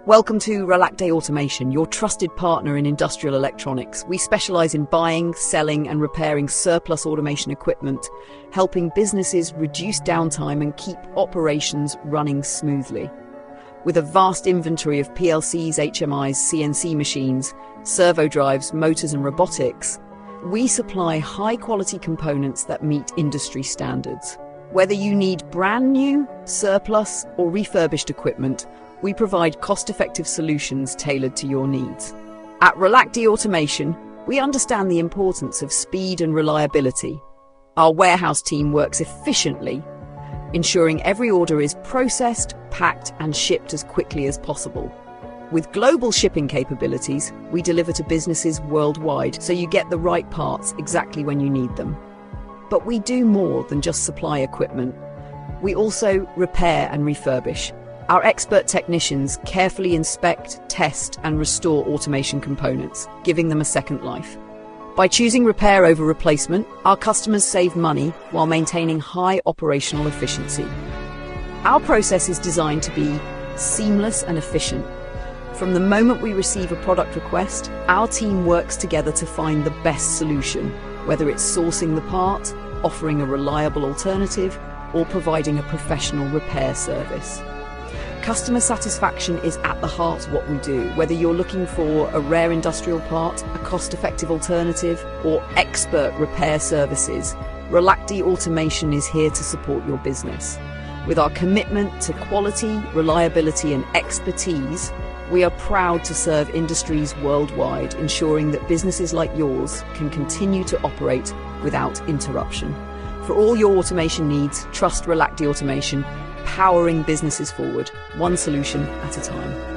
Welcome to Ralakde Automation, your trusted partner in industrial electronics. We specialize in buying, selling, and repairing surplus automation equipment, helping businesses reduce downtime and keep operations running smoothly. With a vast inventory of PLCs, HMIs, CNC machines, servo drives, motors, and robotics, we supply high-quality components that meet industry standards. Whether you need brand new, surplus, or refurbished equipment, we provide cost-effective solutions tailored to your needs. At Ralakde Automation, we understand the importance of speed and reliability. Our warehouse team works efficiently, ensuring every order is processed, packed, and shipped as quickly as possible. With global shipping capabilities, we deliver to businesses worldwide, so you get the right parts exactly when you need them. But we do more than just supply equipment. We also repair and refurbish. Our expert technicians carefully inspect, test, and restore automation components, giving them a second life. By choosing repair over replacement, our customers save money while maintaining high operational efficiency. Our process is designed to be seamless and efficient. From the moment we receive a product request, our team works together to find the best solution, whether it's sourcing the part, offering a reliable alternative, or providing a professional repair service. Customer satisfaction is at the heart of what we do. Whether you're looking for a rare industrial part, a cost-effective alternative, or expert repair services, Ralakde Automation is here to support your business. With our commitment to quality, reliability, and expertise, we are proud to serve industries worldwide, ensuring that businesses like yours can continue to operate without interruption. For all your automation needs, trust Ralakde Automation, powering businesses forward, one solution at a time.